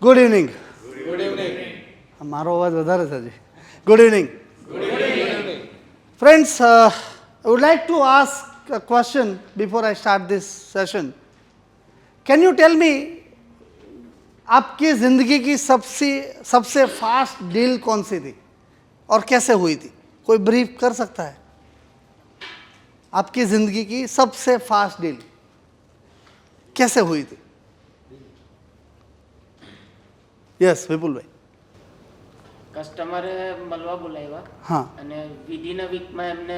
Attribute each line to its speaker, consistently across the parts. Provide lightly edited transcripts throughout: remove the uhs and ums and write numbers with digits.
Speaker 1: Good evening.
Speaker 2: Good evening.
Speaker 1: મારો અવાજ વધારે છે જી. Good evening. Friends, I would like to ask a question before I start this session. Can you tell me आपकी ज़िंदगी की सबसे फास्ट डील कौन सी थी और कैसे हुई थी? कोई ब्रीफ कर सकता है? आपकी ज़िंदगी की सबसे फास्ट डील कैसे हुई थी? यस विपुल भाई.
Speaker 3: કસ્ટમરે મળવા બોલાવ્યા
Speaker 1: હા
Speaker 3: અને વિધિન અ વીકમાં એમને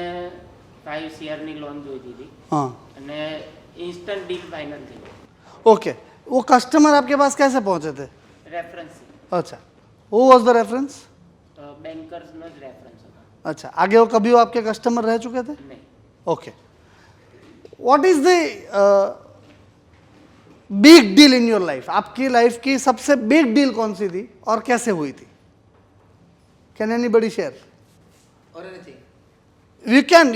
Speaker 3: 5 શેરની લોન જોઈતી હતી
Speaker 1: हाँ
Speaker 3: અને ઇન્સ્ટન્ટ ડીલ ફાઇનલ થઈ ગઈ.
Speaker 1: ओके. वो कस्टमर आपके पास कैसे पहुंचे थे?
Speaker 3: રેફરન્સ
Speaker 1: अच्छा, वो वॉज द रेफरेंस.
Speaker 3: બેન્કર્સનો જ રેફરન્સ હતો.
Speaker 1: अच्छा, आगे वो कभी वो आपके कस्टमर रह चुके थे?
Speaker 3: નહીં,
Speaker 1: okay. What is the big deal in your life? आपकी लाइफ की सबसे बिग डील कौन सी थी और कैसे हुई थी? Can anybody share?
Speaker 2: Or anything.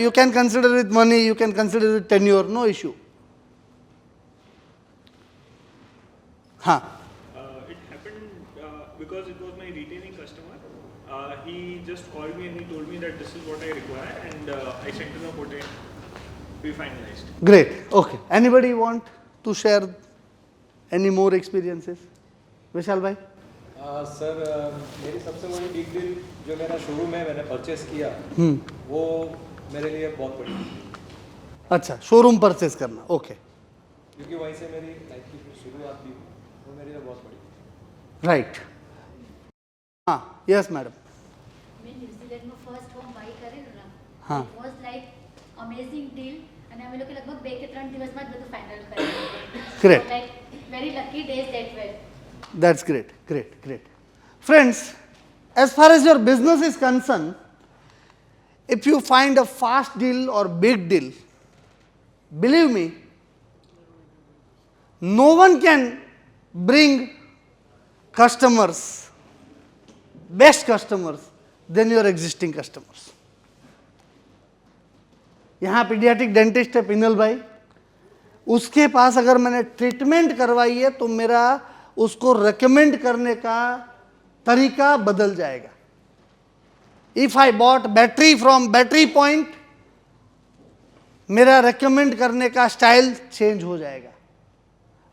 Speaker 1: You can consider with money, you can consider with tenure, no issue. हाँ.
Speaker 4: It happened because it was my retaining customer. He just called me and he told me that this is what I require, and I sent him a quote. We finalized.
Speaker 1: Great. Okay. Anybody want to share any more experiences? विशाल भाई.
Speaker 2: Sir मेरी सबसे बड़ी big deal जो मेरा showroom है मैंने purchase किया वो मेरे लिए बहुत बड़ी थी,
Speaker 1: अच्छा, शोरूम परचेज करना. ओके.
Speaker 2: क्योंकि वहीं से मेरी लाइफ की शुरुआत भी हुई, वो मेरे लिए बहुत बड़ी थी.
Speaker 1: राइट. हाँ. Yes madam.
Speaker 5: મેં ન્યુઝીલેન્ડમાં ફર્સ્ટ હોમ બાય કરેલું ને
Speaker 1: હા.
Speaker 5: It was like amazing deal અને અમે લોકો લગભગ 2 કે 3 દિવસમાં જ બધું ફાઇનલ કરેલું.
Speaker 1: Great.
Speaker 5: Like very lucky days that were.
Speaker 1: That's great. Great. Great. Friends, as far as your business is concerned, if you find a fast deal or big deal, believe me, no one can bring customers, best customers than your existing customers. यहाँ paediatric dentist है penal भाई, उसके पास अगर मैंने treatment करवाई है तो मेरा उसको रेकमेंड करने का तरीका बदल जाएगा. If I bought battery from battery point, मेरा रेकमेंड करने का स्टाइल चेंज हो जाएगा.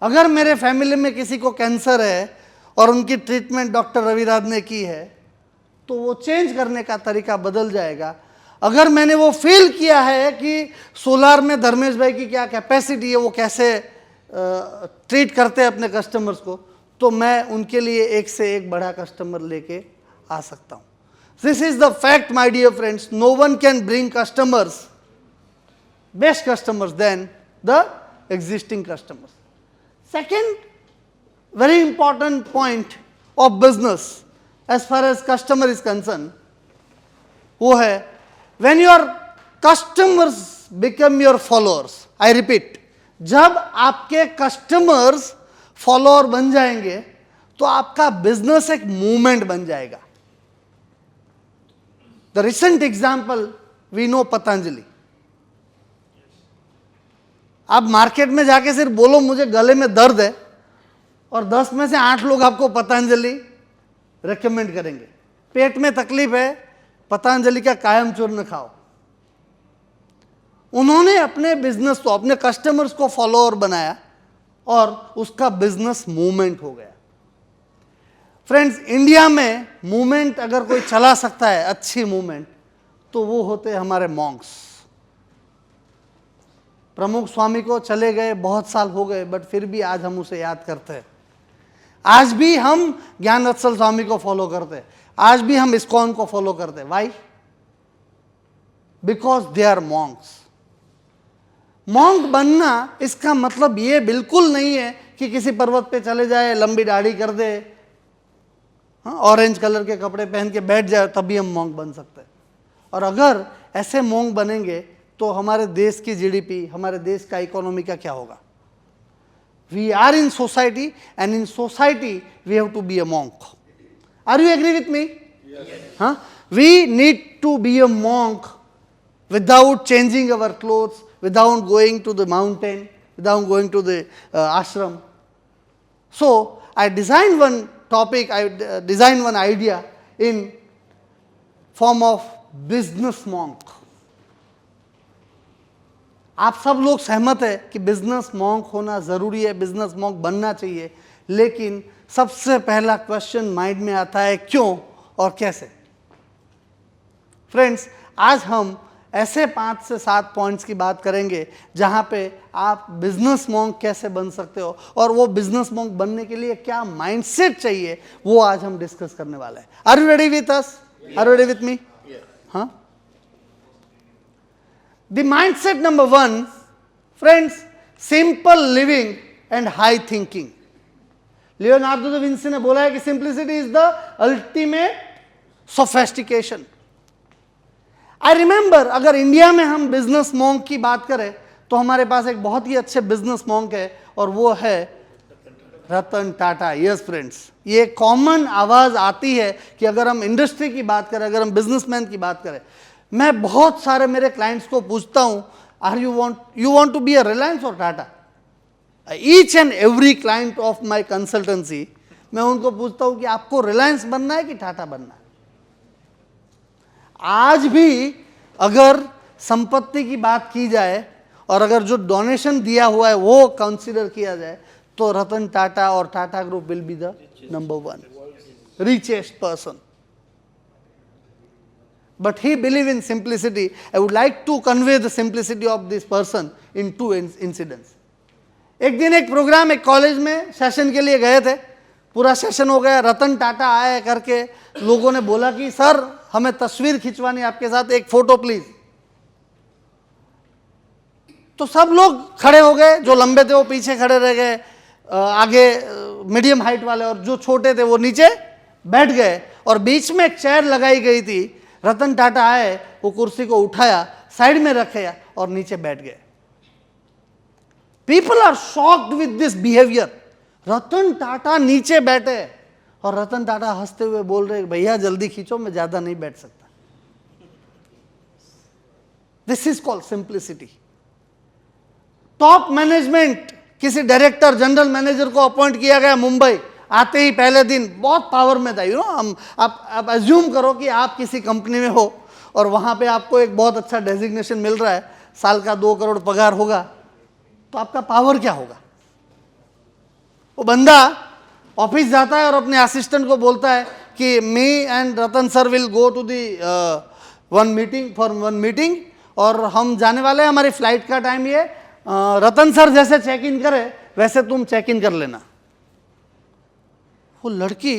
Speaker 1: अगर मेरे फैमिली में किसी को कैंसर है और उनकी ट्रीटमेंट डॉक्टर रविराज ने की है तो वो चेंज करने का तरीका बदल जाएगा. अगर मैंने वो फील किया है कि सोलार में धर्मेश भाई की क्या कैपेसिटी है, वो कैसे ट्रीट करते हैं अपने कस्टमर्स को, तो मैं उनके लिए एक से एक बड़ा कस्टमर लेके आ सकता हूँ. This is the fact my dear friends. No one can bring customers, best customers then the existing customers. Second very important point of business as far as customer is concerned, वो है when your customers become your followers. I repeat, जब आपके customers follower बन जाएंगे तो आपका business एक movement बन जाएगा. The recent example we know Patanjali. आप मार्केट में जाके सिर्फ बोलो मुझे गले में दर्द है और 10 में से 8 लोग आपको पतंजलि रेकमेंड करेंगे. पेट में तकलीफ है, पतंजलि का कायम चूर्ण खाओ. उन्होंने अपने बिजनेस को, अपने कस्टमर्स को फॉलोअर बनाया और उसका बिजनेस मूवमेंट हो गया. फ्रेंड्स, इंडिया में मूवमेंट अगर कोई चला सकता है, अच्छी मूवमेंट, तो वो होते हमारे मॉन्क्स. प्रमुख स्वामी को चले गए बहुत साल हो गए, बट फिर भी आज हम उसे याद करते हैं. आज भी हम ज्ञान वत्सल स्वामी को फॉलो करते हैं. आज भी हम इस्कॉन को फॉलो करते हैं. Why? Because they are monks. Monk बनना इसका मतलब ये बिल्कुल नहीं है कि किसी पर्वत पे चले जाए, लंबी दाढ़ी कर दे, ऑरेंज कलर के कपड़े पहन के बैठ जाए तभी हम मॉन्क बन सकते हैं. और अगर ऐसे मॉन्क बनेंगे तो हमारे देश की जीडीपी, हमारे देश का इकोनॉमी का क्या होगा? We are in society and in society we have to be a monk. Are you agree with me? Yes. Huh? We need to be a monk without changing our clothes, without going to the mountain, without going to the ashram. So I designed one topic, I designed one idea in form of business monk. आप सब लोग सहमत है कि business monk होना जरूरी है, business monk बनना चाहिए, लेकिन सबसे पहला क्वेश्चन माइंड में आता है क्यों और कैसे। फ्रेंड्स, आज हम ऐसे 5 से 7 पॉइंट्स की बात करेंगे जहां पे आप बिजनेस मॉन्क कैसे बन सकते हो और वो बिजनेस मॉन्क बनने के लिए क्या माइंडसेट चाहिए, वो आज हम डिस्कस करने वाले हैं। Are you ready with us? Are you ready with me? हाँ। The mindset number 1, friends, simple living and high thinking. Leonardo da Vinci ने बोला है कि simplicity is the ultimate sophistication. I remember, अगर इंडिया में हम बिजनेस मॉन्क की बात करें तो हमारे पास एक बहुत ही अच्छे बिजनेस मॉन्क है और वो है रतन टाटा। यस फ्रेंड्स, ये कॉमन आवाज आती है कि अगर हम इंडस्ट्री की बात करें, अगर हम बिजनेसमैन की बात करें, मैं बहुत सारे मेरे क्लाइंट्स को पूछता हूं, are you want to be a Reliance और Tata? Each and every client of my consultancy, मैं उनको पूछता हूं कि आपको रिलायंस बनना है कि टाटा बनना है? आज भी अगर संपत्ति की बात की जाए और अगर जो डोनेशन दिया हुआ है वो कंसीडर किया जाए तो रतन टाटा और Tata group will be the number 1 richest person. But he believe in simplicity. I would like to convey the simplicity of this person in 2 incidents. एक दिन एक प्रोग्राम, एक कॉलेज में सेशन के लिए गए थे, पूरा सेशन हो गया, रतन टाटा आए करके लोगों ने बोला कि सर हमें तस्वीर खिंचवानी आपके साथ, एक फोटो प्लीज। तो सब लोग खड़े हो गए, जो लंबे थे वो पीछे खड़े रह गए, आगे मीडियम हाइट वाले, और जो छोटे थे वो नीचे बैठ गए, और बीच में एक चेयर लगाई गई थी। रतन टाटा आए, वो कुर्सी को उठाया, साइड में रखे और नीचे बैठ गए। People are shocked with this behaviour. Ratan Tata नीचे बैठे और रतन टाटा हंसते हुए बोल रहे, भैया जल्दी खींचो, मैं ज्यादा नहीं बैठ सकता। This is called simplicity. Top management, किसी डायरेक्टर, जनरल मैनेजर को अपॉइंट किया गया मुंबई, आते ही पहले दिन बहुत पावर में था। हम आप अज्यूम करो कि आप किसी कंपनी में हो और वहां पे आपको एक बहुत अच्छा डेजिग्नेशन मिल रहा है, साल का 2 करोड़ पगार होगा, तो आपका पावर क्या होगा? वो बंदा ऑफिस जाता है और अपने असिस्टेंट को बोलता है कि me and Ratan sir will go to the one meeting, और हम जाने वाले हैं, हमारी फ्लाइट का टाइम ये, रतन सर जैसे चेक इन करे वैसे तुम चेक इन कर लेना। वो लड़की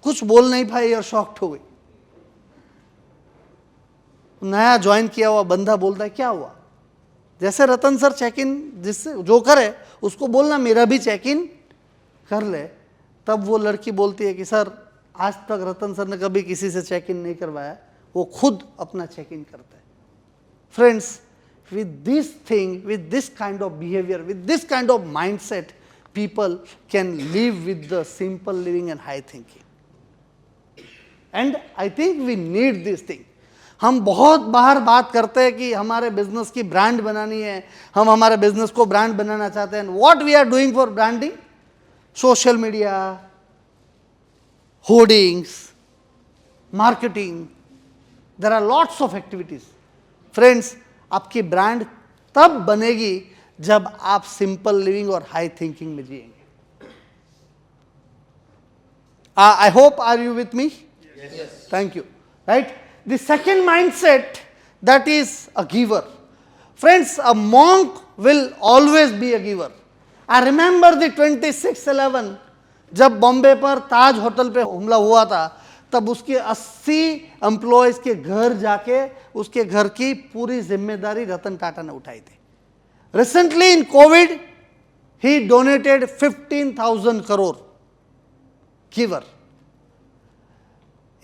Speaker 1: कुछ बोल नहीं पाई और शॉक्ड हो गई। नया ज्वाइन किया हुआ बंदा बोलता है, क्या हुआ? जैसे रतन सर चेक इन जिससे जो करे उसको बोलना मेरा भी चेक इन कर ले। तब वो लड़की बोलती है कि सर आज तक रतन सर ने कभी किसी से चेक इन नहीं करवाया, वो खुद अपना चेक इन करता है। Friends, with this thing, with this kind of behavior, with this kind of mindset, people can live with the simple living and high thinking. And I think we need this thing. हम बहुत बाहर बात करते हैं कि हमारे business की brand बनानी है, हम हमारे बिजनेस को ब्रांड बनाना चाहते हैं। What we are doing for branding? Social media, hoardings, marketing. There are lots of activities. Friends, आपकी ब्रांड तब बनेगी जब आप सिंपल लिविंग और हाई थिंकिंग में जिएंगे। I hope, are you with me? Thank you. Right, the second mindset, that is a giver. Friends, a monk will always be a giver. I remember the 26/11 जब बॉम्बे पर ताज hotel पे हमला हुआ था, तब उसके 80 एम्प्लॉयज के घर जाके उसके घर की पूरी जिम्मेदारी रतन टाटा ने उठाई थी। Recently in Covid he donated 15,000 crore. Giver.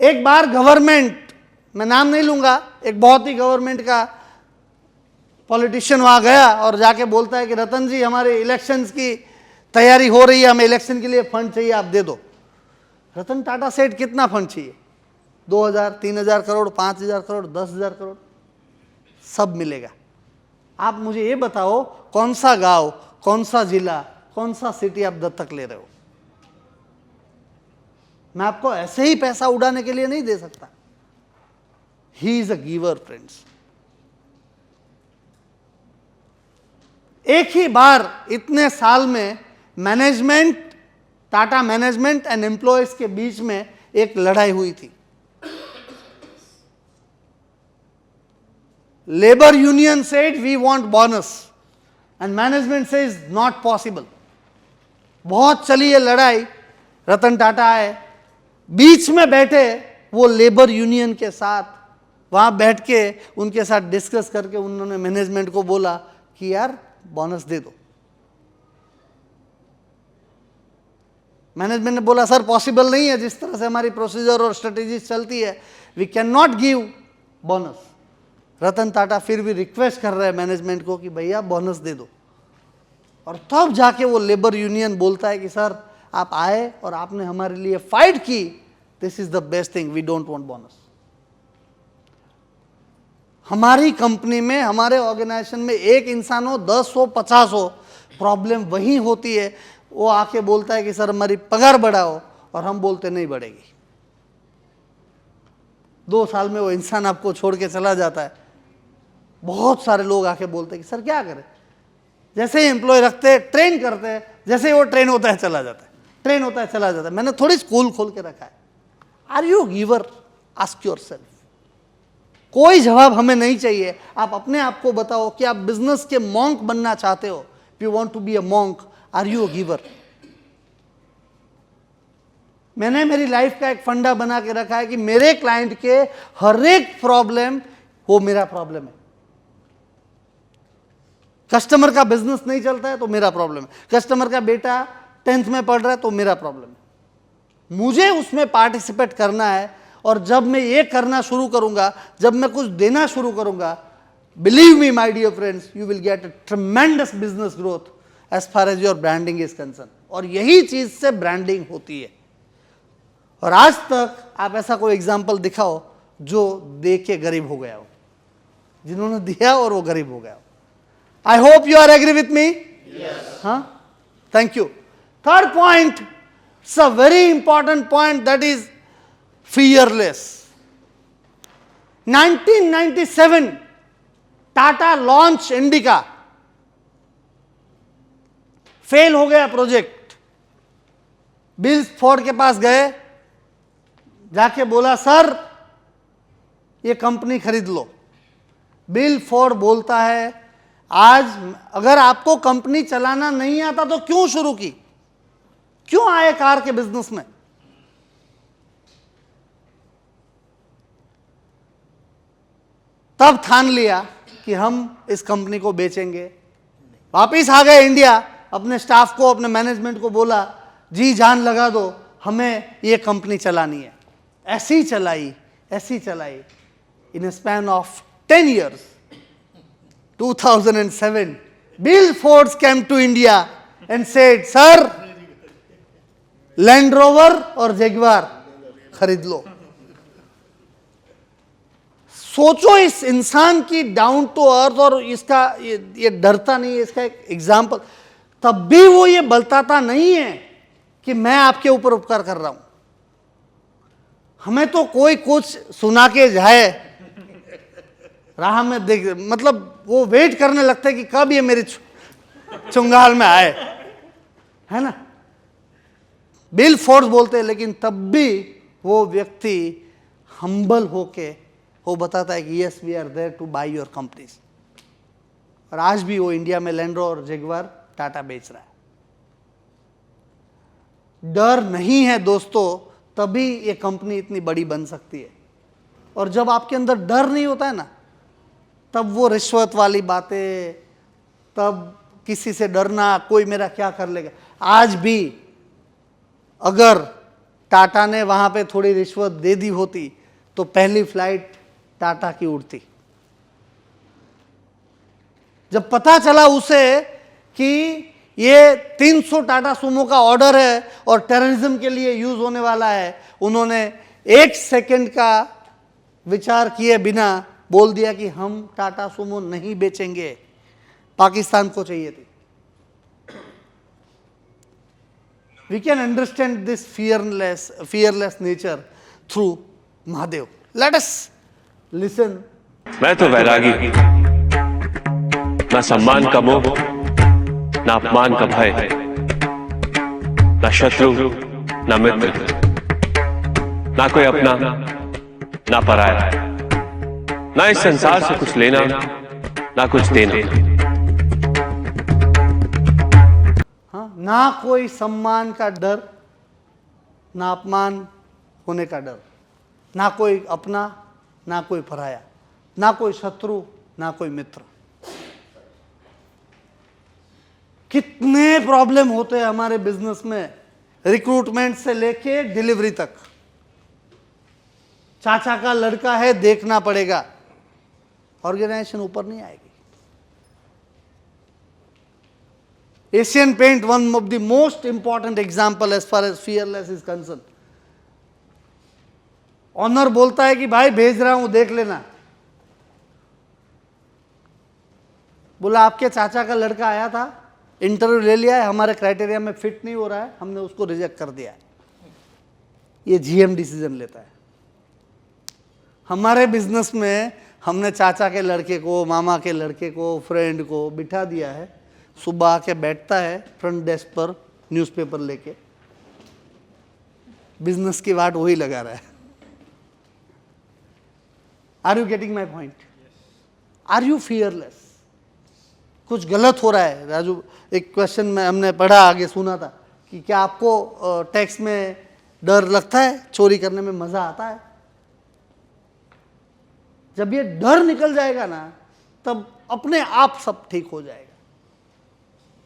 Speaker 1: एक बार गवर्नमेंट, मैं नाम नहीं लूंगा, एक बहुत ही गवर्नमेंट का पॉलिटिशियन वहां गया और जाके बोलता है कि रतन जी हमारे इलेक्शंस की तैयारी हो रही है, हमें इलेक्शन के लिए फंड चाहिए, आप दे दो। रतन टाटा सेठ कितना फंड चाहिए? 2,000, 3,000 करोड़, 5,000 करोड़, 10,000 करोड़, सब मिलेगा। आप मुझे ये बताओ, कौन सा गांव, कौन सा जिला, कौन सा सिटी आप दत्तक ले रहे हो? मैं आपको ऐसे ही पैसा उड़ाने के लिए नहीं दे सकता। He is a giver friends. एक ही बार इतने साल में management, Tata management and employees के बीच में एक लड़ाई हुई थी। Labour union said we want bonus and management says not possible. बहुत चली ये लड़ाई। रतन टाटा आए, बीच में बैठे, वो लेबर यूनियन के साथ वहां बैठ के उनके साथ डिस्कस करके उन्होंने मैनेजमेंट को बोला कि यार बोनस दे दो। मैनेजमेंट ने बोला सर पॉसिबल नहीं है, जिस तरह से हमारी प्रोसीजर और स्ट्रेटेजी चलती है, we can not give bonus. Ratan Tata फिर भी रिक्वेस्ट कर रहे हैं मैनेजमेंट को कि भैया बोनस दे दो। और तब जाके वो लेबर यूनियन बोलता है कि सर आप आए और आपने हमारे लिए फाइट की, this is the best thing, we don't want bonus. हमारी कंपनी में, हमारे ऑर्गेनाइजेशन में एक इंसान हो, 10 हो, 50 हो, प्रॉब्लम वही होती है। वो आके बोलता है कि सर हमारी पगार बढ़ाओ, और हम बोलते नहीं बढ़ेगी। 2 साल में वो इंसान आपको छोड़ के चला जाता है। बहुत सारे लोग आके बोलते हैं कि सर क्या करें, जैसे ही एम्प्लॉय रखते हैं, ट्रेन करते हैं, जैसे ही वो ट्रेन होता है चला जाता है, ट्रेन होता है चला जाता है। मैंने थोड़ी स्कूल खोल के रखा है। Are you giver? Ask yourself. कोई जवाब हमें नहीं चाहिए। आप अपने आप को बताओ कि आप बिजनेस के मॉन्क बनना चाहते हो। You want to be a monk, are you a giver? मैंने मेरी लाइफ का एक फंडा बना के रखा है कि मेरे क्लाइंट के हर एक प्रॉब्लम वो मेरा प्रॉब्लम है। कस्टमर का बिजनेस नहीं चलता है तो मेरा प्रॉब्लम है। कस्टमर का बेटा 10th में पढ़ रहा है तो मेरा प्रॉब्लम है। मुझे उसमें पार्टिसिपेट करना है। और जब मैं ये करना शुरू करूंगा, जब मैं कुछ देना शुरू करूंगा, believe me my dear friends, you will get a tremendous business growth as far as your branding is concern. और यही चीज से ब्रांडिंग होती है। और आज तक आप ऐसा कोई एग्जाम्पल दिखाओ जो दे के गरीब हो गया हो, जिन्होंने दिया और वो गरीब हो गया हो। I hope you are agree with me? Yes. Huh? Thank you. Third point, it's a very important point, that is fearless. 1997, Tata launched Indica. Fail हो गया प्रोजेक्ट। बिल फोर्ड के पास गए, जाके बोला सर ये कंपनी खरीद लो। बिल फोर्ड बोलता है आज अगर आपको कंपनी चलाना नहीं आता तो क्यों शुरू की, क्यों आए कार के बिजनेस में? तब ठान लिया कि हम इस कंपनी को बेचेंगे। वापिस आ गए इंडिया, अपने स्टाफ को, अपने मैनेजमेंट को बोला जी जान लगा दो, हमें ये कंपनी चलानी है। ऐसी चलाई, ऐसी चलाई। इन span of 10 years, 2007, Bill Ford came to India and said, "Sir, Land Rover और Jaguar खरीद लो।" सोचो इस इंसान की डाउन टू अर्थ, और इसका ये डरता नहीं है। इसका एक एग्जाम्पल, तब भी वो ये बताता नहीं है कि मैं आपके ऊपर उपकार कर रहा हूं। हमें तो कोई कुछ सुना के जाए, राह में देख, मतलब वो वेट करने लगता है कि कब ये मेरी चुंगाल में आए, है ना। बिल फोर्ड बोलते हैं, लेकिन तब भी वो व्यक्ति हम्बल होके वो बताता है कि yes we are there to buy your companies. और आज भी वो इंडिया में लैंड रोवर और जेगुआर टाटा बेच रहा है। डर नहीं है दोस्तों, तभी ये कंपनी इतनी बड़ी बन सकती है। और जब आपके अंदर डर नहीं होता है ना, तब वो रिश्वत वाली बातें, तब किसी से डरना, कोई मेरा क्या कर लेगा। आज भी अगर टाटा ने वहां पे थोड़ी रिश्वत दे दी होती तो पहली फ्लाइट टाटा की उड़ती। जब पता चला उसे कि ये 300 टाटा सुमो का ऑर्डर है और टेररिज्म के लिए यूज होने वाला है, उन्होंने 1 सेकंड का विचार किए बिना बोल दिया कि हम टाटा सुमो नहीं बेचेंगे, पाकिस्तान को चाहिए थी। we can understand this fearless nature through Mahadev. Let us listen.
Speaker 6: मैं तो वैरागी, ना सम्मान का मोह, ना अपमान का भय, ना शत्रु, ना मित्र, ना कोई अपना, ना पराया, ना इस संसार से कुछ लेना, ना कुछ देना।
Speaker 1: हाँ, ना कोई सम्मान का डर, ना अपमान होने का डर, ना कोई अपना, ना कोई पराया, ना कोई शत्रु, ना कोई मित्र। कितने प्रॉब्लम होते हैं हमारे बिजनेस में, रिक्रूटमेंट से लेके डिलीवरी तक। चाचा का लड़का है, देखना पड़ेगा, ऑर्गेनाइजेशन ऊपर नहीं आएगी। Asian paint, one of the most important example as far as fearless is concerned. Owner बोलता है कि भाई भेज रहा हूं, देख लेना। बोला आपके चाचा का लड़का आया था, इंटरव्यू ले लिया है, हमारे क्राइटेरिया में फिट नहीं हो रहा है, हमने उसको रिजेक्ट कर दिया है। ये जीएम डिसीजन लेता है। हमारे बिजनेस में हमने चाचा के लड़के को, मामा के लड़के को, फ्रेंड को बिठा दिया है, सुबह आके बैठता है फ्रंट डेस्क पर न्यूज़पेपर लेके, बिजनेस की वाट वही लगा रहा है। Are you getting my point? Are you fearless? कुछ गलत हो रहा है राजू। एक क्वेश्चन में हमने पढ़ा, आगे सुना था कि क्या आपको टैक्स में डर लगता है, चोरी करने में मजा आता है? जब ये डर निकल जाएगा ना, तब अपने आप सब ठीक हो जाएगा।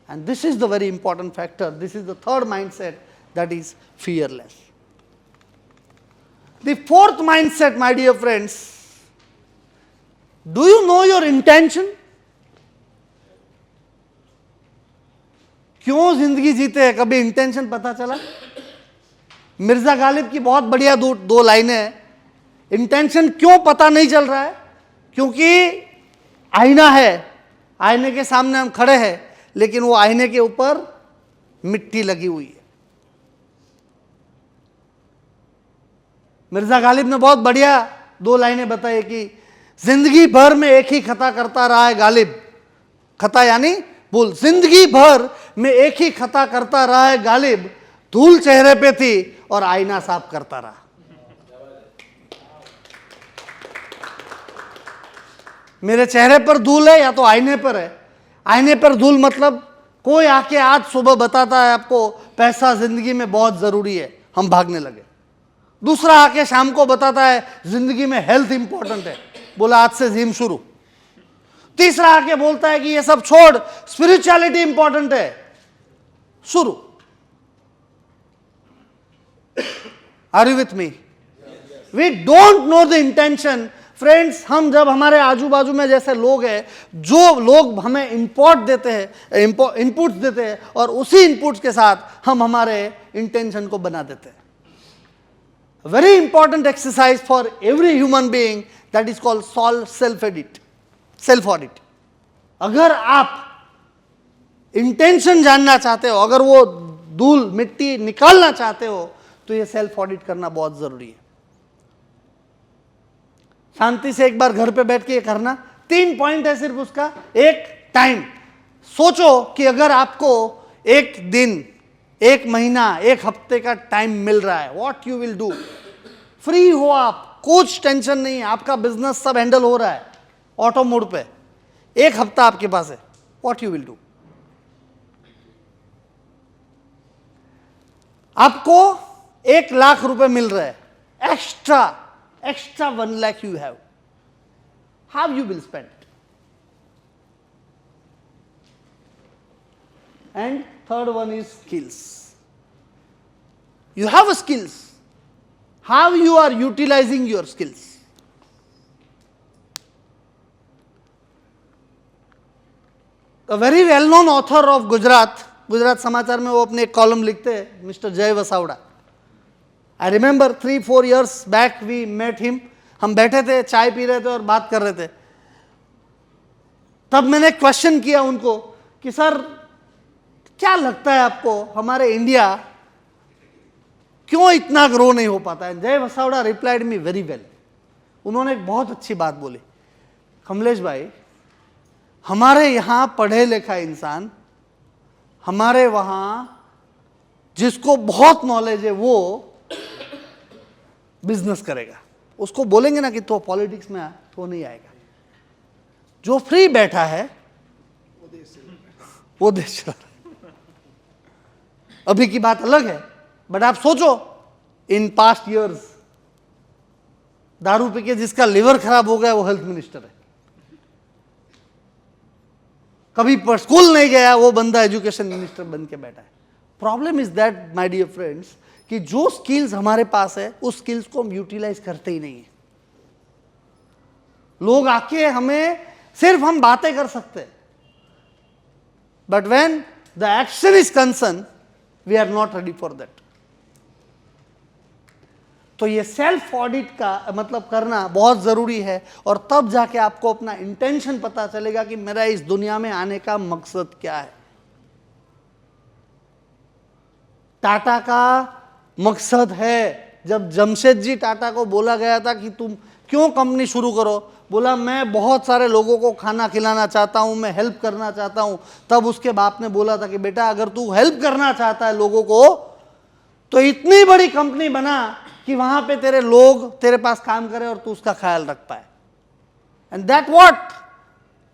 Speaker 1: And this is the very important factor. This is the third mindset, that is fearless. The fourth mindset, my dear friends, do you know your intention? क्यों जिंदगी जीते हैं, कभी इंटेंशन पता चला? मिर्जा गालिब की बहुत बढ़िया दो लाइनें हैं। इंटेंशन क्यों पता नहीं चल रहा है? क्योंकि आईना है, आईने के सामने हम खड़े हैं, लेकिन वो आईने के ऊपर मिट्टी लगी हुई है। मिर्जा गालिब ने बहुत बढ़िया 2 लाइनें बताई कि जिंदगी भर में एक ही खता करता रहा है गालिब। खता यानी भूल। जिंदगी भर में एक ही खता करता रहा है गालिब, धूल चेहरे पे थी और आईना साफ करता रहा। मेरे चेहरे पर धूल है या तो आईने पर है। आईने पर धूल मतलब कोई आके आज सुबह बताता है आपको पैसा जिंदगी में बहुत जरूरी है, हम भागने लगे। दूसरा आके शाम को बताता है जिंदगी में हेल्थ इंपॉर्टेंट है, बोला आज से जिम शुरू। तीसरा आके बोलता है कि ये सब छोड़, स्पिरिचुअलिटी इंपॉर्टेंट है, शुरू। Are you with me? We don't know the intention. Friends, हम जब हमारे आजू बाजू में जैसे लोग हैं, जो लोग हमें इनपुट्स देते हैं और उसी इनपुट्स के साथ हम हमारे इंटेंशन को बना देते हैं। Very important exercise for every human being, that is called self audit. अगर आप इंटेंशन जानना चाहते हो, अगर वो धूल मिट्टी निकालना चाहते हो, तो ये सेल्फ ऑडिट करना बहुत जरूरी है। शांति से एक बार घर पे बैठ के ये करना। 3 पॉइंट है सिर्फ उसका। एक, टाइम। सोचो कि अगर आपको एक दिन, एक महीना, एक हफ्ते का टाइम मिल रहा है, what you will do? Free हो आप, कुछ टेंशन नहीं है, आपका बिजनेस सब हैंडल हो रहा है ऑटो मोड पे, एक हफ्ता आपके पास है, व्हाट यू विल डू? आपको 1 लाख रुपए मिल रहा है, extra 1 lakh you have. How you will spend? And third one is skills. You have skills. How you are utilizing your skills? A very well-known author of Gujarat समाचार में वो अपने एक column लिखते हैं, mister Jay Vasavada. I remember 3-4 years back we met him. हम बैठे थे, चाय पी रहे थे और बात कर रहे थे। तब मैंने क्वेश्चन किया उनको कि सर क्या लगता है आपको, हमारे इंडिया क्यों इतना ग्रो नहीं हो पाता है? जय Vasavada replied me very well. उन्होंने एक बहुत अच्छी बात बोली, कमलेश भाई, हमारे यहां पढ़े लिखा इंसान, हमारे वहां जिसको बहुत नॉलेज है वो बिजनेस करेगा. उसको बोलेंगे ना कि तो पॉलिटिक्स में आ, तो नहीं आएगा. जो फ्री बैठा है वो देश चला. अभी की बात अलग है, बट आप सोचो इन पास्ट ईयर्स दारू पी के जिसका लिवर खराब हो गया वो हेल्थ मिनिस्टर है. कभी स्कूल नहीं गया वो बंदा एजुकेशन मिनिस्टर बन के बैठा है. Problem is that my dear friends कि जो स्किल्स हमारे पास है उस स्किल्स को हम यूटिलाइज करते ही नहीं है. लोग आके हमें सिर्फ हम बातें कर सकते हैं, but when the action is concern we are not ready for that. तो ये सेल्फ ऑडिट का मतलब करना बहुत जरूरी है, और तब जाके आपको अपना इंटेंशन पता चलेगा कि मेरा इस दुनिया में आने का मकसद क्या है. टाटा का मकसद है, जब जमशेद जी टाटा को बोला गया था कि तुम क्यों कंपनी शुरू करो, बोला मैं बहुत सारे लोगों को खाना खिलाना चाहता हूं, मैं हेल्प करना चाहता हूं. तब उसके बाप ने बोला था कि बेटा अगर तू हेल्प करना चाहता है लोगों को तो इतनी बड़ी कंपनी बना कि वहां पे तेरे लोग तेरे पास काम करें और तू उसका ख्याल रख पाए. And that what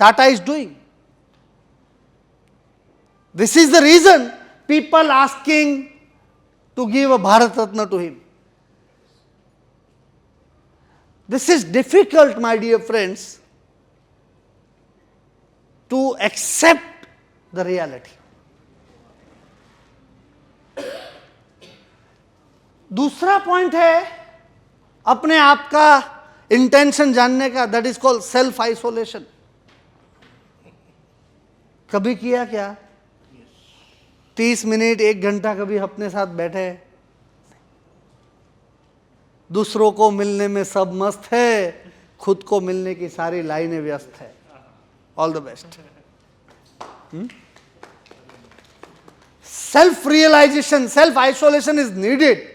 Speaker 1: Tata is doing. This is the reason people asking to give a Bharat Ratna to him. This is difficult, my dear friends, to accept the reality. दूसरा पॉइंट है अपने आप का इंटेंशन जानने का, that is called self isolation. कभी किया क्या 30 मिनट 1 घंटा कभी अपने साथ बैठे? दूसरों को मिलने में सब मस्त है, खुद को मिलने की सारी लाइनें व्यस्त है. All the best. Self realisation, self isolation is needed.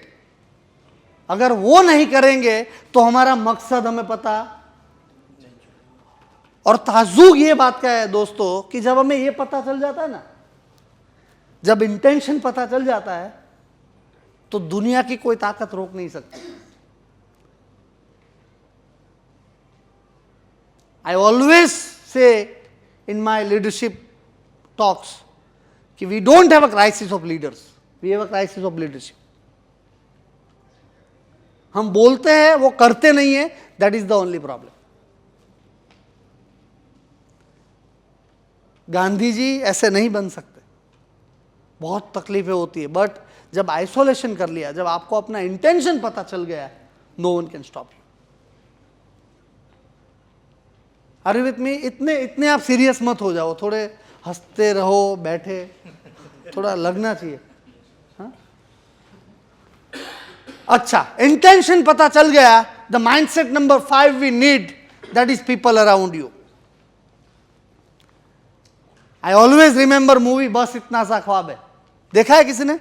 Speaker 1: अगर वो नहीं करेंगे तो हमारा मकसद हमें पता. और ताजुब ये बात क्या है दोस्तों कि जब हमें ये पता चल जाता है ना, जब इंटेंशन पता चल जाता है तो दुनिया की कोई ताकत रोक नहीं सकती. I always say in my leadership talks कि we don't have a crisis of leaders, we have a crisis of leadership. हम बोलते हैं वो करते नहीं है, that is the only problem. Gandhi ji ऐसे नहीं बन सकते, बहुत तकलीफें होती है, बट जब आइसोलेशन कर लिया, जब आपको अपना इंटेंशन पता चल गया, no one can stop you. Are you with me? इतने आप सीरियस मत हो जाओ, थोड़े हंसते रहो, बैठे, थोड़ा लगना चाहिए. हाँ? अच्छा, इंटेंशन पता चल गया. The mindset number 5 we need, that is people around you. I always remember movie Bas Itna Sa Khwaab Hai. देखा है किसी ने?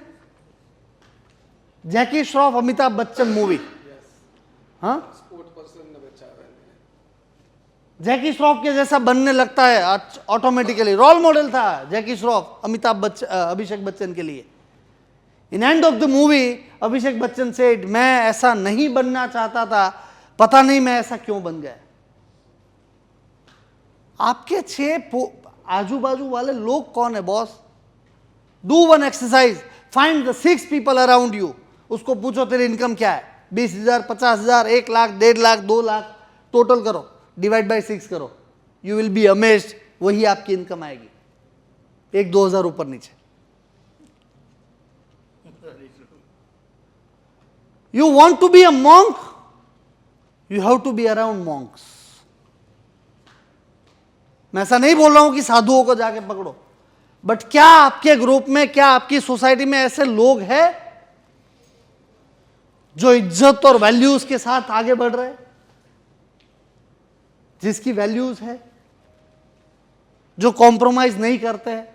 Speaker 1: जैकी श्रॉफ अमिताभ बच्चन मूवी. हाँ, जैकी श्रॉफ के जैसा बनने लगता है ऑटोमेटिकली. रोल मॉडल था जैकी श्रॉफ अभिषेक बच्चन के लिए. In end of the movie Abhishek Bachchan said, मैं ऐसा नहीं बनना चाहता था, पता नहीं मैं ऐसा क्यों बन गया. आपके 6 आजू बाजू वाले लोग कौन है boss? Do one exercise, find the 6 people around you. उसको पूछो तेरी इनकम क्या है, 20,000, 50,000, 1 लाख, 1.5 लाख, 2 लाख, टोटल करो, डिवाइड बाय 6 करो. यू विल बी अमेज्ड, वही आपकी इनकम आएगी. 1-2 हज़ार ऊपर नीचे. You want to be a monk? You have to be around monks. मैं ऐसा नहीं बोल रहा हूं कि साधुओं को जाके पकड़ो, बट क्या आपके ग्रुप में, क्या आपकी सोसाइटी में ऐसे लोग हैं जो इज्जत और वैल्यूज के साथ आगे बढ़ रहे हैं, जिसकी वैल्यूज है, जो कॉम्प्रोमाइज नहीं करते हैं?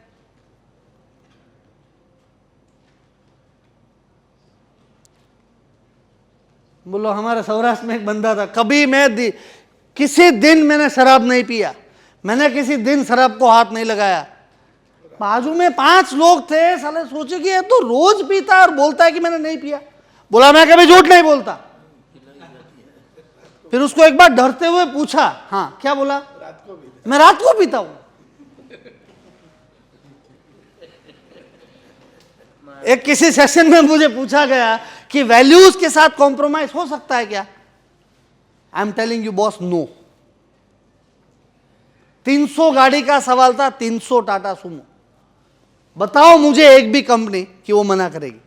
Speaker 1: बोलो हमारे सौराष्ट्र में एक बंदा था, कभी किसी दिन मैंने शराब नहीं पिया, मैंने किसी दिन शराब को हाथ नहीं लगाया। बाजू में 5 लोग थे, साले सोचे कि ये तो रोज पीता है और बोलता है कि मैंने नहीं पिया। बोला मैं कभी झूठ नहीं बोलता। फिर उसको एक बार डरते हुए पूछा, हाँ क्या बोला? मैं रात को पीता हूं। एक किसी सेशन में मुझे पूछा गया कि वैल्यूज के साथ कॉम्प्रोमाइज हो सकता है क्या? I am telling you boss, no. 300 गाड़ी का सवाल था, 300 टाटा सुमो। बताओ मुझे एक भी कंपनी कि वो मना करेगी?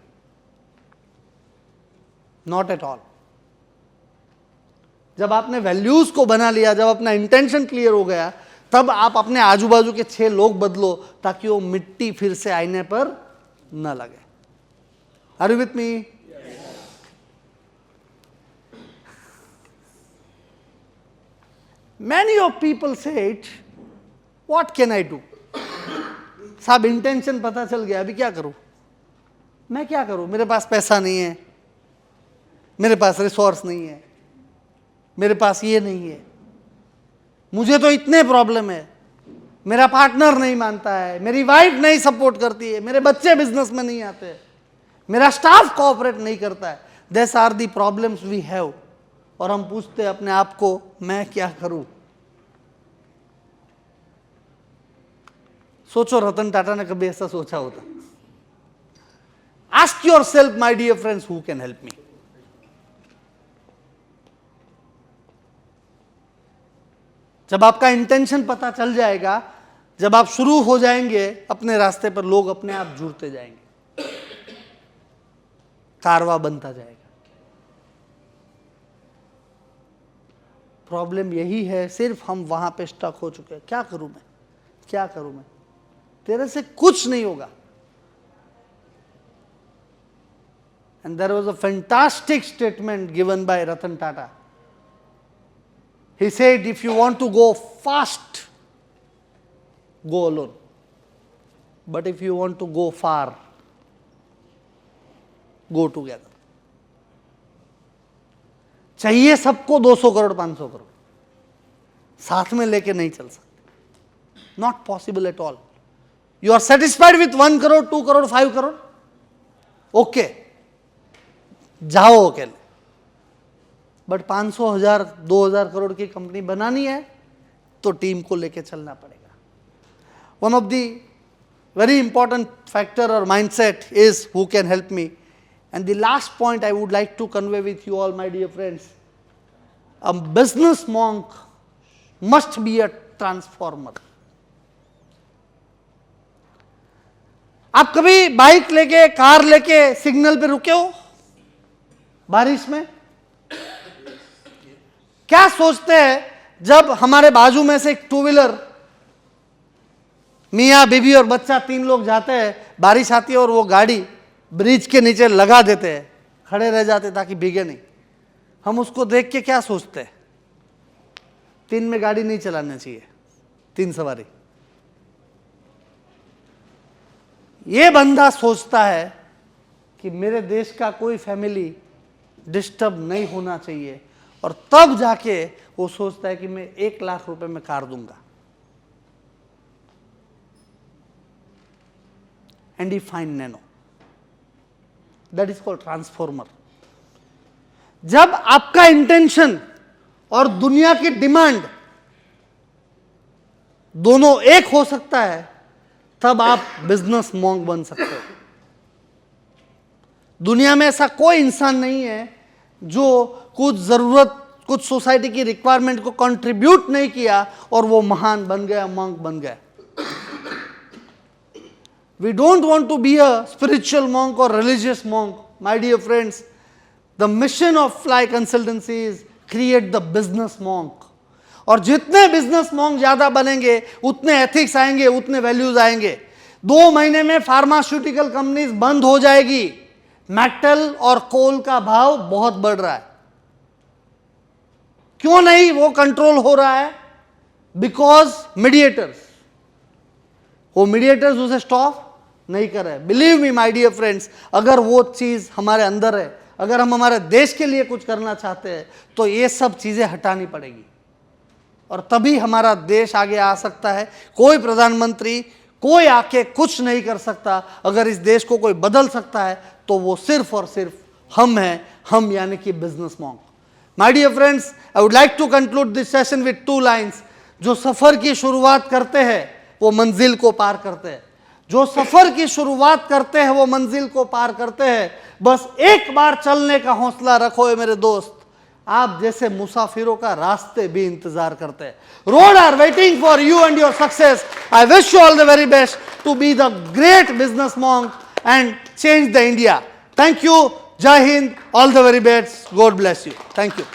Speaker 1: Not at all. जब आपने वैल्यूज को बना लिया, जब अपना इंटेंशन क्लियर हो गया, तब आप अपने आजू बाजू के 6 लोग बदलो ताकि वो मिट्टी फिर से आईने पर न लगे। Are you with me? Many of people say it, what can I do? साहब इंटेंशन पता चल गया, अभी क्या करूं? मैं क्या करूं? मेरे पास पैसा नहीं है, मेरे पास रिसोर्स नहीं है, मेरे पास ये नहीं है, मुझे तो इतने प्रॉब्लम है, मेरा पार्टनर नहीं मानता है, मेरी वाइफ नहीं सपोर्ट करती है, मेरे बच्चे बिजनेस में नहीं आते, मेरा स्टाफ कोऑपरेट नहीं करता है। These are the problems we have. और हम पूछते हैं अपने आप को, मैं क्या करूं? सोचो रतन टाटा ने कभी ऐसा सोचा होता? Ask yourself my dear friends, who can help me? जब आपका इंटेंशन पता चल जाएगा, जब आप शुरू हो जाएंगे अपने रास्ते पर, लोग अपने आप जुड़ते जाएंगे, कारवा बनता जाएगा। प्रॉब्लम यही है, सिर्फ हम वहां पे स्टक हो चुके हैं। क्या करूं मैं, क्या करूं मैं? तेरे से कुछ नहीं होगा। And there was a fantastic statement given by Ratan Tata. He said, if you want to go fast, go alone. But if you want to go far, go together. चाहिए सबको 200 करोड़ 500 करोड़, साथ में लेके नहीं चल सकते। Not possible at all. You are satisfied with 1 crore, 2 crore, 5 crore? Okay. जाओ अकेले। बट 500, 1000, 2000 करोड़ की कंपनी बनानी है तो टीम को लेके चलना पड़ेगा। One of the very important factor और mindset is who can help me. And the last point I would like to convey with you all my dear friends, a business monk must be a transformer. आप कभी bike लेके, car लेके signal पे रुके हो बारिश में? क्या सोचते हैं जब हमारे बाजू में से एक 2 व्हीलर, मियाँ बीवी और बच्चा 3 लोग जाते हैं, बारिश आती है और वो गाड़ी ब्रिज के नीचे लगा देते हैं, खड़े रह जाते ताकि भीगे नहीं। हम उसको देख के क्या सोचते हैं? 3 में गाड़ी नहीं चलानी चाहिए, 3 सवारी। ये बंदा सोचता है कि मेरे देश का कोई फैमिली डिस्टर्ब नहीं होना चाहिए, और तब जाके वो सोचता है कि मैं 1 लाख रुपए में कार दूंगा। And he find nano, that is called transformer. जब आपका इंटेंशन और दुनिया की डिमांड दोनों एक हो सकता है, तब आप बिजनेस मॉन्क बन सकते हो। दुनिया में ऐसा कोई इंसान नहीं है जो कुछ जरूरत, कुछ सोसाइटी की रिक्वायरमेंट को कंट्रीब्यूट नहीं किया और वो महान बन गया, मॉन्क बन गया। We don't want to be a spiritual monk और religious monk. My dear friends, the mission of Fly consultancy is create the business monk. और जितने बिजनेस मॉन्क ज्यादा बनेंगे, उतने एथिक्स आएंगे, उतने वैल्यूज आएंगे। 2 महीने में फार्मास्यूटिकल कंपनीज बंद हो जाएगी। मेटल और कोल का भाव बहुत बढ़ रहा है। क्यों नहीं वो कंट्रोल हो रहा है? बिकॉज मीडिएटर्स, वो मीडिएटर्स उसे स्टॉप नहीं कर रहे। Believe me my dear friends, अगर वो चीज हमारे अंदर है, अगर हम हमारे देश के लिए कुछ करना चाहते हैं तो ये सब चीज़ें हटानी पड़ेगी, और तभी हमारा देश आगे आ सकता है। कोई प्रधानमंत्री कोई आके कुछ नहीं कर सकता। अगर इस देश को कोई बदल सकता है तो वो सिर्फ और सिर्फ हम हैं, हम यानी कि business monk. My dear friends, I would like to conclude this session with 2 lines. जो सफर की शुरुआत करते हैं वो मंजिल को पार करते हैं। जो सफर की शुरुआत करते हैं वो मंजिल को पार करते हैं। बस एक बार चलने का हौसला रखो मेरे दोस्त, आप जैसे मुसाफिरों का रास्ते भी इंतजार करते हैं। Road are waiting for you and your success. I wish you all the very best to be the great business monk and change the India. Thank you, जय हिंद, all the very best, God bless you, thank you.